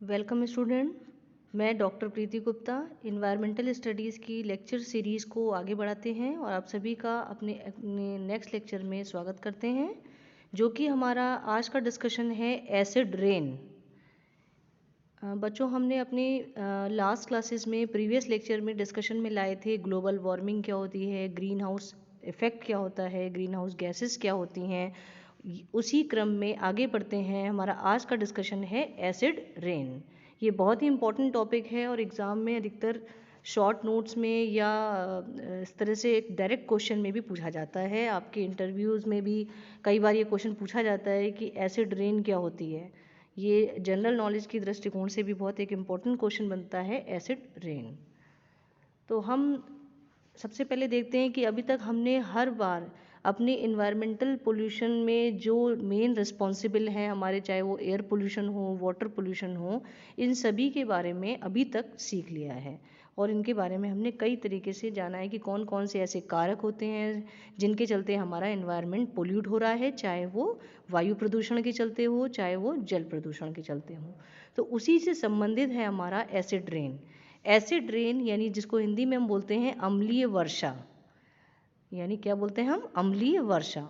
Welcome student. मैं doctor प्रीति Gupta environmental studies की lecture series को आगे बढ़ाते हैं और आप सभी का अपने नेक्स्ट लेक्चर में स्वागत करते हैं, जो कि हमारा आज का डिस्कशन है एसिड रेन। बच्चों, हमने अपने लास्ट क्लासेस में प्रीवियस लेक्चर में डिस्कशन में लाए थे ग्लोबल वार्मिंग क्या होती है, ग्रीन हाउस इफ़ेक्ट क्या होता है, ग्रीन हाउस गैसेस क्या होती हैं। उसी क्रम में आगे बढ़ते हैं। हमारा आज का डिस्कशन है एसिड रेन। ये बहुत ही इम्पोर्टेंट टॉपिक है और एग्ज़ाम में अधिकतर शॉर्ट नोट्स में या इस तरह से एक डायरेक्ट क्वेश्चन में भी पूछा जाता है। आपके इंटरव्यूज़ में भी कई बार ये क्वेश्चन पूछा जाता है कि एसिड रेन क्या होती है। ये जनरल नॉलेज की दृष्टिकोण से भी बहुत एक इम्पॉर्टेंट क्वेश्चन बनता है एसिड रेन। तो हम सबसे पहले देखते हैं कि अभी तक हमने हर बार अपने इन्वायरमेंटल पोल्यूशन में जो मेन रिस्पॉन्सिबल हैं हमारे, चाहे वो एयर पोल्यूशन हो, वाटर पोल्यूशन हो, इन सभी के बारे में अभी तक सीख लिया है और इनके बारे में हमने कई तरीके से जाना है कि कौन कौन से ऐसे कारक होते हैं जिनके चलते हमारा इन्वायरमेंट पोल्यूट हो रहा है, चाहे वो वायु प्रदूषण के चलते हो, चाहे वो जल प्रदूषण के चलते हो। तो उसी से संबंधित है हमारा एसिड रेन। एसिड रेन यानी जिसको हिंदी में हम बोलते हैं अम्लीय वर्षा, यानी क्या बोलते हैं हम, अम्लीय वर्षा।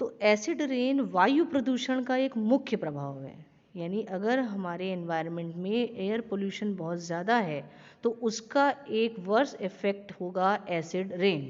तो एसिड रेन वायु प्रदूषण का एक मुख्य प्रभाव है। यानी अगर हमारे एनवायरनमेंट में एयर पोल्यूशन बहुत ज़्यादा है तो उसका एक वर्स इफेक्ट होगा एसिड रेन।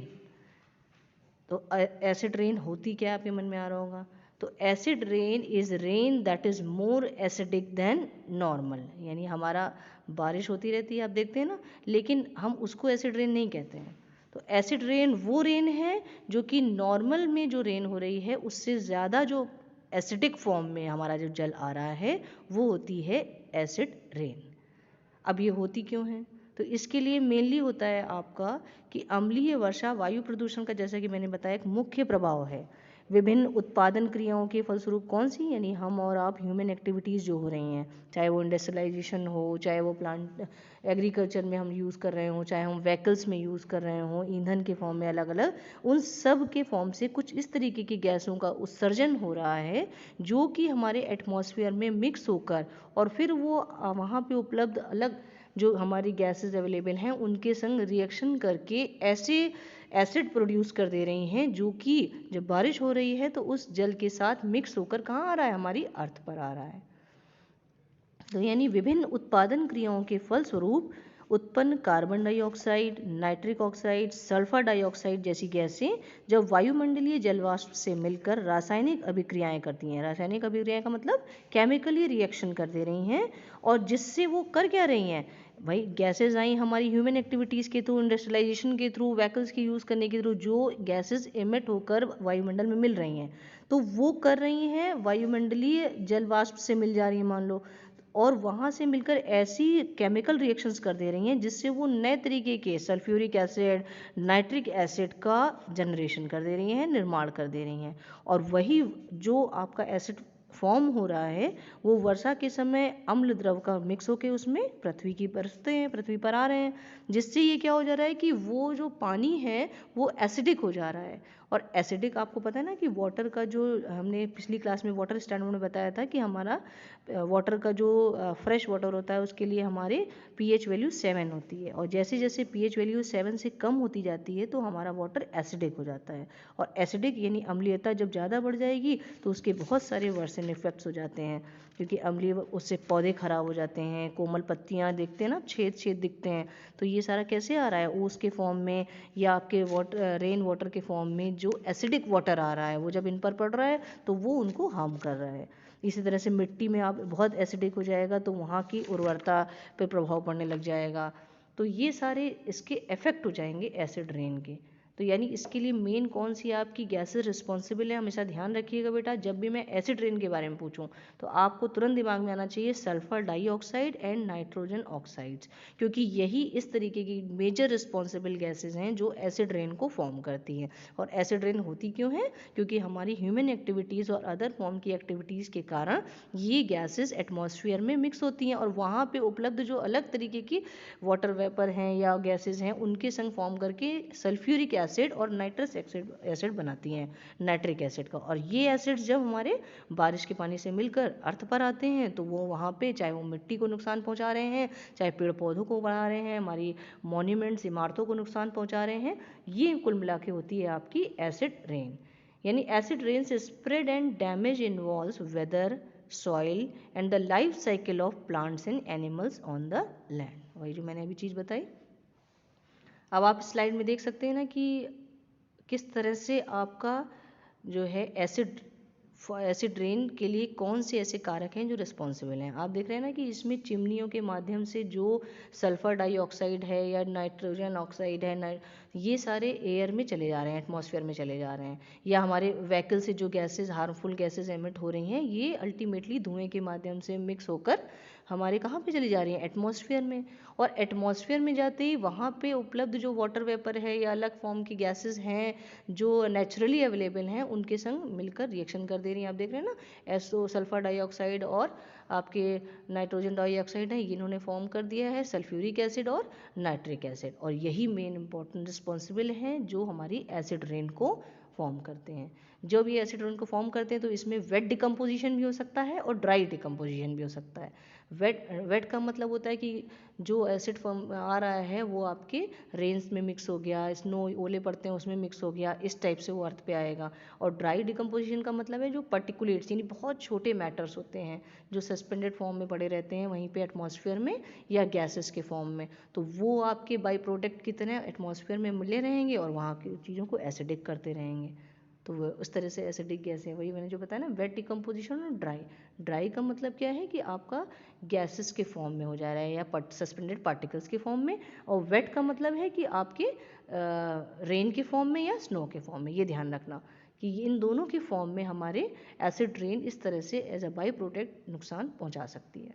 तो एसिड रेन होती क्या, आपके मन में आ रहा होगा। तो acid rain is rain that is more acidic then normal. यानी हमारा बारिश होती रहती है, आप देखते हैं ना, लेकिन हम उसको एसिड रेन नहीं कहते हैं। तो एसिड रेन वो रेन है जो कि नॉर्मल में जो रेन हो रही है उससे ज़्यादा जो एसिडिक फॉर्म में हमारा जो जल आ रहा है वो होती है एसिड रेन। अब ये होती क्यों है? तो इसके लिए मेनली होता है आपका कि अम्लीय वर्षा वायु प्रदूषण का, जैसा कि मैंने बताया, एक मुख्य प्रभाव है। विभिन्न उत्पादन क्रियाओं के फलस्वरूप कौन सी, यानी हम और आप ह्यूमन एक्टिविटीज़ जो हो रही हैं, चाहे वो इंडस्ट्रियलाइजेशन हो, चाहे वो प्लांट एग्रीकल्चर में हम यूज़ कर रहे हों, चाहे हम व्हीकल्स में यूज़ कर रहे हों ईंधन के फॉर्म में अलग अलग, उन सब के फॉर्म से कुछ इस तरीके की गैसों का उत्सर्जन हो रहा है जो कि हमारे एटमॉस्फेयर में मिक्स होकर और फिर वो वहाँ पे उपलब्ध अलग जो हमारी गैसेस अवेलेबल हैं उनके संग रिएक्शन करके ऐसे एसिड प्रोड्यूस कर दे रही हैं जो कि जब बारिश हो रही है तो उस जल के साथ मिक्स होकर कहाँ आ रहा है, हमारी अर्थ पर आ रहा है। तो यानी विभिन्न उत्पादन क्रियाओं के फलस्वरूप उत्पन्न carbon dioxide, nitric oxide, sulphur dioxide जैसी गैसें जब वायुमंडलीय जलवाष्प से मिलकर रासायनिक अभिक्रियाएं करती हैं, रासायनिक अभिक्रियाएं का मतलब केमिकली रिएक्शन कर दे रही हैं, और जिससे वो कर क्या रही हैं भाई, गैसेज आई हमारी ह्यूमन एक्टिविटीज़ के थ्रू, इंडस्ट्रियलाइजेशन के थ्रू, व्हीकल्स के यूज़ करने के थ्रू जो गैसेज इमिट होकर वायुमंडल में मिल रही हैं, तो वो कर रही हैं वायुमंडलीय जलवाष्प से मिल जा रही है मान लो, और वहाँ से मिलकर ऐसी केमिकल रिएक्शंस कर दे रही हैं जिससे वो नए तरीके के सल्फ्यूरिक एसिड, नाइट्रिक एसिड का जनरेशन कर दे रही हैं, निर्माण कर दे रही हैं। और वही जो आपका एसिड फॉर्म हो रहा है वो वर्षा के समय अम्ल द्रव का मिक्स होकर उसमें पृथ्वी की बरसते हैं, पृथ्वी पर आ रहे हैं, जिससे ये क्या हो जा रहा है कि वो जो पानी है वो एसिडिक हो जा रहा है। और एसिडिक, आपको पता है ना कि वाटर का जो, हमने पिछली क्लास में वाटर स्टैंडर्ड में बताया था कि हमारा वाटर का जो फ्रेश वाटर होता है उसके लिए हमारे पीएच वैल्यू 7 होती है, और जैसे जैसे पीएच वैल्यू 7 से कम होती जाती है तो हमारा वाटर एसिडिक हो जाता है। और एसिडिक यानी अम्लीयता जब ज़्यादा बढ़ जाएगी तो उसके बहुत सारे वर्सन इफेक्ट्स हो जाते हैं, क्योंकि अम्लीय उससे पौधे खराब हो जाते हैं, कोमल पत्तियाँ देखते हैं ना, छेद छेद दिखते हैं। तो ये सारा कैसे आ रहा है, ओस के फॉर्म में या आपके वाटर, रेन वाटर के फॉर्म में जो एसिडिक वाटर आ रहा है वो जब इन पर पड़ रहा है तो वो उनको हार्म कर रहा है। इसी तरह से मिट्टी में आप बहुत एसिडिक हो जाएगा तो वहाँ की उर्वरता पे प्रभाव पड़ने लग जाएगा। तो ये सारे इसके इफेक्ट हो जाएंगे एसिड रेन के। तो यानी इसके लिए मेन कौन सी आपकी गैसेज रिस्पॉन्सिबल है, हमेशा ध्यान रखिएगा बेटा। जब भी मैं एसिड रेन के बारे में पूछूं तो आपको तुरंत दिमाग में आना चाहिए sulphur dioxide and nitrogen oxides, क्योंकि यही इस तरीके की मेजर रिस्पॉन्सिबल गैसेज हैं जो एसिड रेन को फॉर्म करती हैं। और एसिड रेन होती क्यों है, क्योंकि हमारी ह्यूमन एक्टिविटीज़ और अदर फॉर्म की एक्टिविटीज़ के कारण ये गैसेज एटमॉस्फेयर में मिक्स होती हैं और वहाँ पे उपलब्ध जो अलग तरीके की वाटर वेपर हैं या गैसेज हैं उनके संग फॉर्म करके सल्फ्यूरिक एसिड और नाइट्रस एसिड बनाती हैं, नाइट्रिक एसिड का। और ये एसिड्स जब हमारे बारिश के पानी से मिलकर अर्थ पर आते हैं तो वो वहाँ पे चाहे वो मिट्टी को नुकसान पहुँचा रहे हैं, चाहे पेड़ पौधों को बढ़ा रहे हैं, हमारी मॉन्यूमेंट्स इमारतों को नुकसान पहुँचा रहे हैं, ये कुल मिला के होती है आपकी एसिड रेन। यानी एसिड रेन से spread and damage involves weather, soil and the life cycle of plants and animals on the land. वही जो मैंने अभी चीज़ बताई। अब आप स्लाइड में देख सकते हैं ना कि किस तरह से आपका जो है एसिड रेन के लिए कौन से ऐसे कारक हैं जो रिस्पॉन्सिबल हैं। आप देख रहे हैं ना कि इसमें चिमनियों के माध्यम से जो सल्फर डाइऑक्साइड है या नाइट्रोजन ऑक्साइड है, ये सारे एयर में चले जा रहे हैं, एटमॉस्फेयर में चले जा रहे हैं, या हमारे व्हीकल से जो गैसेस, हार्मफुल गैसेस एमिट हो रही हैं, ये अल्टीमेटली धुएं के माध्यम से मिक्स होकर हमारे कहाँ पे चली जा रही हैं, एटमॉस्फेयर में। और एटमॉस्फेयर में जाते ही वहाँ पे उपलब्ध जो वाटर वेपर है या अलग फॉर्म की गैसेस हैं जो नेचुरली अवेलेबल हैं, उनके संग मिलकर रिएक्शन कर दे रही हैं। आप देख रहे हैं ना, एसओ सल्फर डाइऑक्साइड और आपके नाइट्रोजन डाइऑक्साइड है, इन्होंने फॉर्म कर दिया है सल्फ्यूरिक एसिड और नाइट्रिक एसिड। और यही मेन इंपॉर्टेंट रिस्पॉन्सिबल हैं जो हमारी एसिड रेन को फॉर्म करते हैं। जब ये एसिड रेन को फॉर्म करते हैं तो इसमें वेट डिकम्पोजिशन भी हो सकता है और ड्राई डिकम्पोजिशन भी हो सकता है। वेट का मतलब होता है कि जो एसिड फॉर्म आ रहा है वो आपके रेन्स में मिक्स हो गया, स्नो ओले पड़ते हैं उसमें मिक्स हो गया, इस टाइप से वो अर्थ पे आएगा। और ड्राई डिकम्पोजिशन का मतलब है जो पर्टिकुलेट्स यानी बहुत छोटे मैटर्स होते हैं जो सस्पेंडेड फॉर्म में पड़े रहते हैं वहीं पे एटमॉस्फेयर में या गैसेस के फॉर्म में, तो वो आपके बाई प्रोडक्ट की तरह एटमॉस्फेयर में मिले रहेंगे और वहाँ की चीज़ों को एसिडिक करते रहेंगे। तो वो उस तरह से एसिडिक गैस है। वही मैंने जो बताया ना, वेट डिकम्पोजिशन और ड्राई का मतलब क्या है कि आपका गैसेस के फॉर्म में हो जा रहा है या सस्पेंडेड पार्टिकल्स के फॉर्म में। और वेट का मतलब है कि आपके रेन के फॉर्म में या स्नो के फॉर्म में। ये ध्यान रखना कि इन दोनों के फॉर्म में हमारे एसिड रेन इस तरह से एज अ बाई प्रोडक्ट नुकसान पहुंचा सकती है।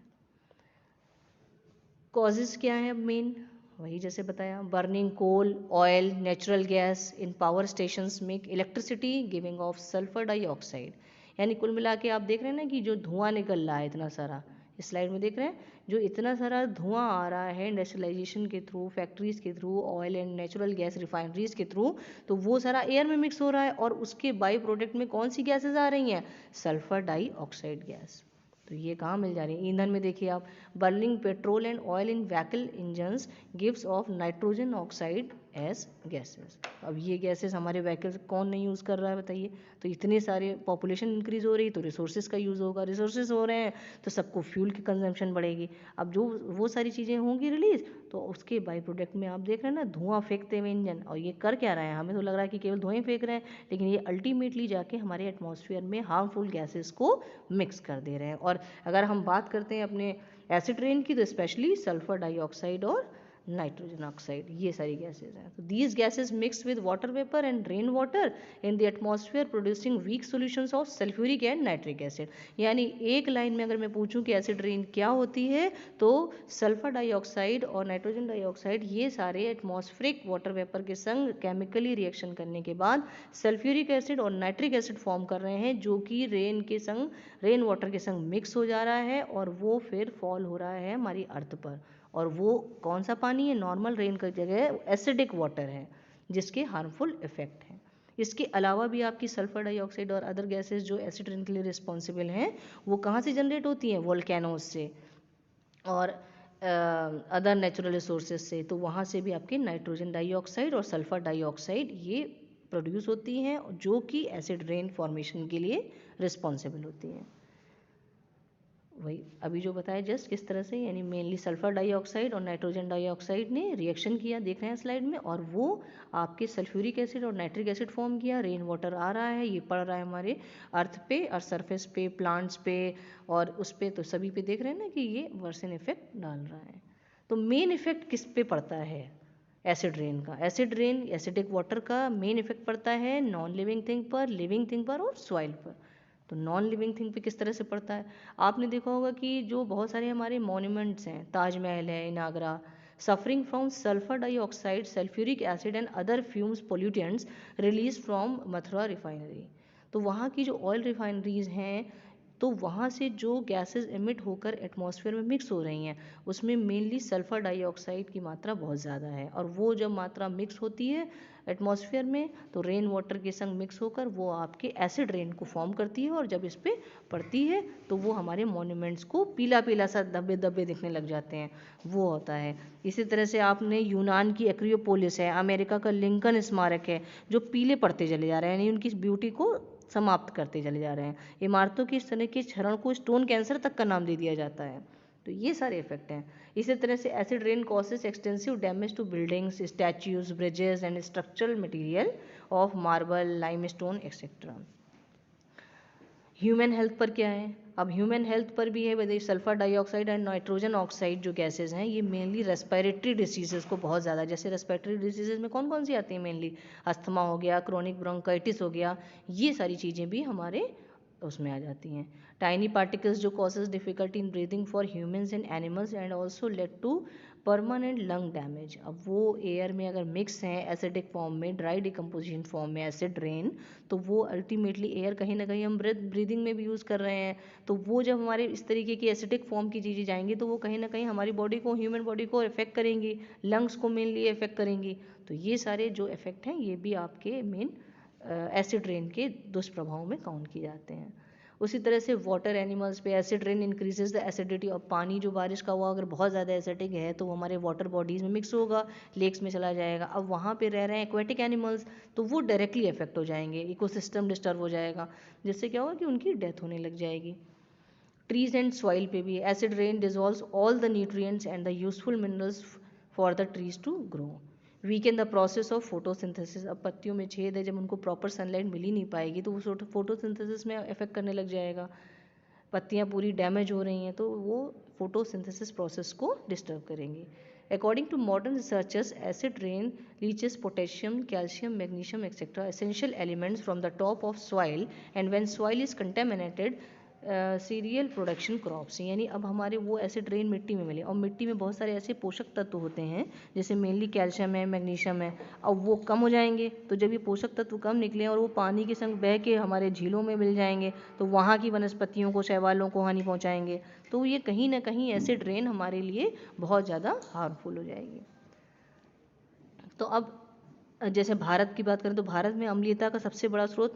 कॉजेज़ क्या है अब मेन, वही जैसे बताया, burning coal, oil, natural gas in power stations make electricity giving off sulphur dioxide. यानी कुल मिला के आप देख रहे हैं ना कि जो धुआं निकल रहा है इतना सारा, इस स्लाइड में देख रहे हैं जो इतना सारा धुआं आ रहा है इंडस्ट्रियलाइजेशन के थ्रू, फैक्ट्रीज़ के through, oil and natural gas refineries के थ्रू, तो वो सारा एयर में मिक्स हो रहा है और उसके बाई प्रोडक्ट में कौन सी गैसेज आ रही हैं, सल्फर डाइऑक्साइड गैस। तो ये कहाँ मिल जा रही है, ईंधन में देखिए आप, burning petrol and oil in vehicle engines gives off nitrogen oxide as gases. अब ये गैसेस हमारे व्हीकल कौन नहीं यूज़ कर रहा है बताइए। तो इतने सारे पॉपुलेशन इंक्रीज हो रही तो रिसोर्सेज का यूज़ होगा, रिसोर्सेज हो रहे हैं तो सबको फ्यूल की कंजम्पशन बढ़ेगी। अब जो वो सारी चीज़ें होंगी रिलीज, तो उसके बाई प्रोडक्ट में आप देख रहे हैं ना धुआं फेंकते हुए इंजन, और ये कर क्या रहे हैं, हमें तो लग रहा है कि केवल धुएं फेंक रहे हैं, लेकिन ये अल्टीमेटली जाके हमारे एटमॉस्फेयर में हार्मफुल गैसेस को मिक्स कर दे रहे हैं। और अगर हम बात करते हैं अपने एसिड रेन की तो स्पेशली सल्फर डाइऑक्साइड और नाइट्रोजन ऑक्साइड, ये सारी गैसेज हैं। तो these gases mix with water vapour and rain water in the atmosphere producing weak solutions of sulphuric and nitric acid. यानी एक लाइन में अगर मैं पूछूं कि एसिड रेन क्या होती है, तो सल्फर डाइऑक्साइड और नाइट्रोजन डाइऑक्साइड ये सारे एटमॉस्फेरिक वाटर वेपर के संग केमिकली रिएक्शन करने के बाद सल्फ्यूरिक एसिड और नाइट्रिक एसिड फॉर्म कर रहे हैं, जो कि रेन वाटर के संग मिक्स हो जा रहा है और वो फिर फॉल हो रहा है हमारी अर्थ पर। और वो कौन सा पानी है, नॉर्मल रेन की जगह एसिडिक वाटर है जिसके हार्मफुल इफेक्ट हैं। इसके अलावा भी आपकी सल्फर डाइऑक्साइड और अदर गैसेस जो एसिड रेन के लिए रिस्पॉन्सिबल हैं, वो कहाँ से जनरेट होती हैं, वोल्केनोज से और अदर नेचुरल रिसोर्सेज से। तो वहाँ से भी आपके नाइट्रोजन डाइऑक्साइड और सल्फर डाइऑक्साइड ये प्रोड्यूस होती हैं जो कि एसिड रेन फॉर्मेशन के लिए रिस्पॉन्सिबल होती हैं। वही अभी जो बताया जस्ट किस तरह से, यानी मेनली सल्फर डाइऑक्साइड और नाइट्रोजन डाइऑक्साइड ने रिएक्शन किया, देख रहे हैं स्लाइड में, और वो आपके सल्फ्यूरिक एसिड और नाइट्रिक एसिड फॉर्म किया। रेन वाटर आ रहा है, ये पड़ रहा है हमारे अर्थ पे और सरफेस पे, प्लांट्स पे और उस पे, तो सभी पे देख रहे हैं ना कि ये वर्सन इफेक्ट डाल रहा है। तो मेन इफेक्ट किस पे पड़ता है एसिड रेन का, एसिड रेन एसिडिक वाटर का मेन इफेक्ट पड़ता है नॉन लिविंग थिंग पर, लिविंग थिंग पर और सॉइल पर। तो नॉन लिविंग थिंग पे किस तरह से पड़ता है, आपने देखा होगा कि जो बहुत सारे हमारे मॉन्यूमेंट्स हैं, ताजमहल है in Agra, suffering from sulphur dioxide, sulphuric acid and other fumes pollutants release from Mathura refinery. तो वहाँ की जो ऑयल रिफाइनरीज हैं तो वहाँ से जो गैसेस एमिट होकर एटमॉस्फेयर में मिक्स हो रही हैं उसमें मेनली सल्फर डाइऑक्साइड की मात्रा बहुत ज़्यादा है, और वो जब मात्रा मिक्स होती है एटमॉस्फेयर में तो रेन वाटर के संग मिक्स होकर वो आपके एसिड रेन को फॉर्म करती है, और जब इस पर पड़ती है तो वो हमारे मॉन्यूमेंट्स को पीला पीला सा धब्बे धब्बे दिखने लग जाते हैं, वो होता है। इसी तरह से आपने यूनान की एक्रियोपोलिस है, अमेरिका का लिंकन स्मारक है, जो पीले पड़ते चले जा रहे हैं, यानी उनकी ब्यूटी को समाप्त करते चले जा रहे हैं। इमारतों की इस तरह के क्षरण को स्टोन कैंसर तक का नाम दे दिया जाता है। तो ये सारे इफेक्ट हैं। इसी तरह से acid rain causes extensive damage to buildings, statues, bridges and structural material of marble, limestone etcetera. Human health पर क्या है? अब ह्यूमन हेल्थ पर भी है, वैसे sulphur dioxide and nitrogen oxide जो गैसेज हैं ये मेनली रेस्पिरेटरी डिसीजेज को बहुत ज़्यादा, जैसे रेस्पिरेटरी डिसीजेज में कौन कौन सी आती हैं मेनली, अस्थमा हो गया, क्रोनिक ब्रोंकाइटिस हो गया, ये सारी चीज़ें भी हमारे उसमें आ जाती हैं। टाइनी पार्टिकल्स जो causes difficulty in breathing for humans and animals and also led to permanent lung damage. अब वो एयर में अगर मिक्स हैं एसिडिक फॉर्म में, ड्राई डिकम्पोजिशन फॉर्म में, एसिड रेन, तो वो अल्टीमेटली एयर कहीं ना कहीं हम ब्रीदिंग में भी यूज़ कर रहे हैं, तो वो जब हमारे इस तरीके की एसिडिक फॉर्म की चीज़ें जाएंगी तो वो कहीं ना कहीं हमारी बॉडी को, ह्यूमन बॉडी को इफेक्ट करेंगी, लंग्स को मेनली इफेक्ट करेंगी। तो ये सारे जो इफेक्ट हैं ये भी आपके मेन एसिड रेन के दुष्प्रभाव में काउंट किए जाते हैं। उसी तरह से वाटर एनिमल्स पे acid rain increases the acidity, और पानी जो बारिश का हुआ अगर बहुत ज़्यादा एसिडिक है तो वो हमारे वाटर बॉडीज़ में मिक्स होगा, लेक्स में चला जाएगा। अब वहाँ पे रह रहे हैं एक्वेटिक एनिमल्स, तो वो डायरेक्टली इफेक्ट हो जाएंगे, इकोसिस्टम डिस्टर्ब हो जाएगा, जिससे क्या होगा कि उनकी डेथ होने लग जाएगी। ट्रीज एंड सॉइल पे भी acid rain dissolves all the nutrients and the useful minerals for the trees to grow, weaken the process of photosynthesis. अब पत्तियों में छेद है, जब उनको प्रॉपर सनलाइट मिल ही नहीं पाएगी तो वो फोटोसिंथेसिस में इफेक्ट करने लग जाएगा, पत्तियां पूरी डैमेज हो रही हैं तो वो फोटोसिंथेसिस प्रोसेस को डिस्टर्ब करेंगी। According to modern researchers acid rain leaches potassium, calcium, magnesium etcetera essential elements from the top of soil, and when soil is contaminated cereal production crops, यानी अब हमारे वो एसिड रेन मिट्टी में मिले, और मिट्टी में बहुत सारे ऐसे पोषक तत्व होते हैं जैसे मेनली कैल्शियम है, मैग्नीशियम है, अब वो कम हो जाएंगे, तो जब ये पोषक तत्व कम निकले और वो पानी के संग बह के हमारे झीलों में मिल जाएंगे तो वहाँ की वनस्पतियों को, शैवालों को हानि पहुँचाएंगे, तो ये कहीं ना कहीं एसिड रेन हमारे लिए बहुत ज़्यादा हार्मफुल हो जाएगी। तो अब जैसे भारत की बात करें तो भारत में अम्लीयता का सबसे बड़ा स्रोत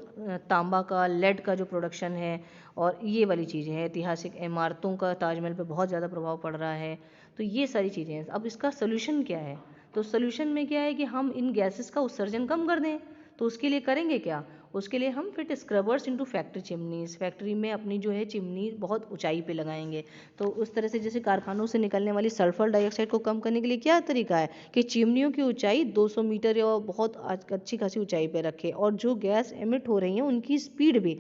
तांबा का, लेड का जो प्रोडक्शन है, और ये वाली चीज़ें हैं। ऐतिहासिक इमारतों का ताजमहल पे बहुत ज़्यादा प्रभाव पड़ रहा है, तो ये सारी चीज़ें हैं। अब इसका सोल्यूशन क्या है? तो सोल्यूशन में क्या है कि हम इन गैसेस का उत्सर्जन कम कर दें। तो उसके लिए करेंगे क्या? उसके लिए हम fit scrubbers into factory chimneys, factory में अपनी जो है चिमनी बहुत ऊंचाई पे लगाएंगे। तो उस तरह से जैसे कारखानों से निकलने वाली सल्फर डाइऑक्साइड को कम करने के लिए क्या तरीका है कि चिमनियों की ऊंचाई 200 मीटर या बहुत अच्छी खासी ऊंचाई पे रखें, और जो गैस एमिट हो रही हैं उनकी स्पीड भी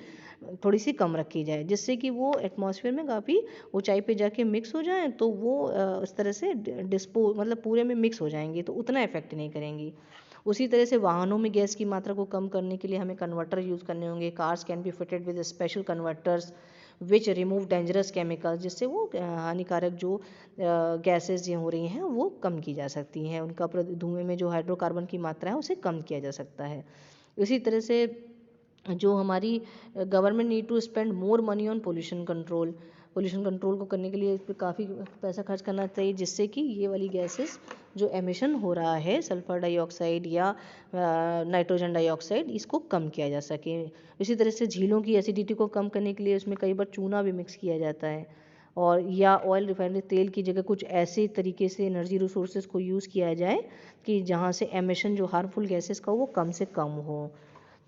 थोड़ी सी कम रखी जाए, जिससे कि वो एटमॉस्फेयर में काफ़ी ऊंचाई पे जाके मिक्स हो जाएं, तो वो इस तरह से मतलब पूरे में मिक्स हो जाएंगी, तो उतना इफेक्ट नहीं करेंगी। उसी तरह से वाहनों में गैस की मात्रा को कम करने के लिए हमें कन्वर्टर यूज़ करने होंगे। Cars can be fitted with special converters which remove dangerous chemicals, जिससे वो हानिकारक जो गैसेज हो रही हैं वो कम की जा सकती हैं, उनका धुएं में जो हाइड्रोकार्बन की मात्रा है उसे कम किया जा सकता है। इसी तरह से जो हमारी government need to spend more money on pollution control को करने के लिए इस पर काफ़ी पैसा खर्च करना चाहिए, जिससे कि ये वाली गैसेस जो एमिशन हो रहा है सल्फर डाइऑक्साइड या नाइट्रोजन डाइऑक्साइड, इसको कम किया जा सके। इसी तरह से झीलों की एसिडिटी को कम करने के लिए उसमें कई बार चूना भी मिक्स किया जाता है, और या ऑयल रिफाइनरी तेल की जगह कुछ ऐसे तरीके से एनर्जी रिसोर्सेज को यूज़ किया जाए कि जहाँ से एमिशन जो हार्मफुल गैसेस का वो कम से कम हो।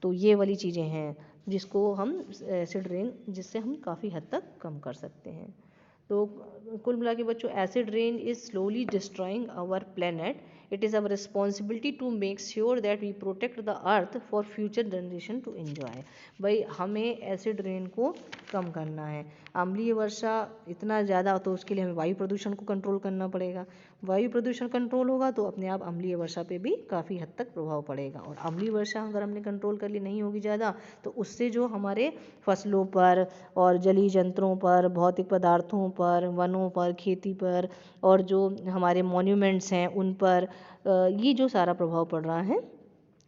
तो ये वाली चीज़ें हैं जिसको हम एसिड रेन, जिससे हम काफ़ी हद तक कम कर सकते हैं। तो कुल मिला के बच्चों, acid rain is slowly destroying our planet. It is our responsibility to make sure that we protect the earth for future generation to enjoy. भाई हमें एसिड रेन को कम करना है। अम्लीय वर्षा इतना ज़्यादा, तो उसके लिए हमें वायु प्रदूषण को कंट्रोल करना पड़ेगा। वायु प्रदूषण कंट्रोल होगा तो अपने आप अम्लीय वर्षा पे भी काफ़ी हद तक प्रभाव पड़ेगा, और अम्लीय वर्षा अगर हमने कंट्रोल कर ली, नहीं होगी ज़्यादा, तो उससे जो हमारे फसलों पर और जलीय जंतुओं पर, भौतिक पदार्थों पर, वनों पर, खेती पर, और जो हमारे मॉन्यूमेंट्स हैं उन पर ये जो सारा प्रभाव पड़ रहा है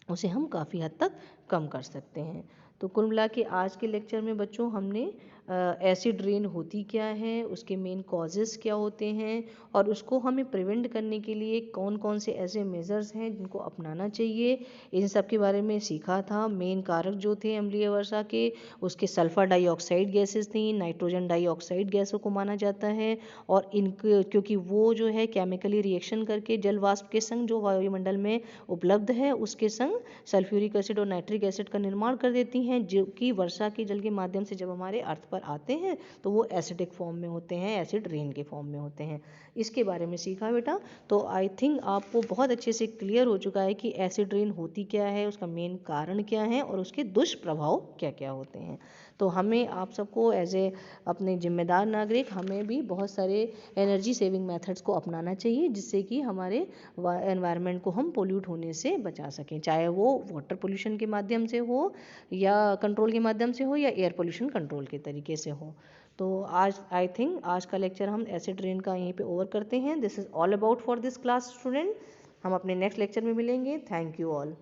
उसे हम काफ़ी हद तक कम कर सकते हैं। तो कुल मिला के आज के लेक्चर में बच्चों हमने एसिड रेन होती क्या है, उसके मेन कॉजेज़ क्या होते हैं, और उसको हमें प्रिवेंट करने के लिए कौन कौन से ऐसे मेजर्स हैं जिनको अपनाना चाहिए, इन सब के बारे में सीखा था। मेन कारक जो थे अम्लीय वर्षा के, उसके सल्फर डाइऑक्साइड गैसेस थी, नाइट्रोजन डाइऑक्साइड गैसों को माना जाता है, और इनके क्योंकि वो जो है केमिकली रिएक्शन करके जल वाष्प के संग जो वायुमंडल में उपलब्ध है उसके संग सल्फ्यूरिक एसिड और नाइट्रिक एसिड का निर्माण कर देती हैं, जो कि वर्षा के जल के माध्यम से जब हमारे अर्थ पर आते हैं तो वो एसिडिक फॉर्म में होते हैं, एसिड रेन के फॉर्म में होते हैं। इसके बारे में सीखा बेटा। तो आई थिंक आपको बहुत अच्छे से क्लियर हो चुका है कि एसिड रेन होती क्या है, उसका मेन कारण क्या है और उसके दुष्प्रभाव क्या क्या होते हैं। तो हमें आप सबको एज ए अपने जिम्मेदार नागरिक हमें भी बहुत सारे एनर्जी सेविंग मेथड्स को अपनाना चाहिए, जिससे कि हमारे एनवायरनमेंट को हम पोल्यूट होने से बचा सकें, चाहे वो वाटर पोल्यूशन के माध्यम से हो या कंट्रोल के माध्यम से हो या एयर पोल्यूशन कंट्रोल के तरीके से हो। तो आज आई थिंक आज का लेक्चर हम एसिड रेन का यहीं पे ओवर करते हैं। This is all about for this class student. हम अपने नेक्स्ट लेक्चर में मिलेंगे। Thank you all.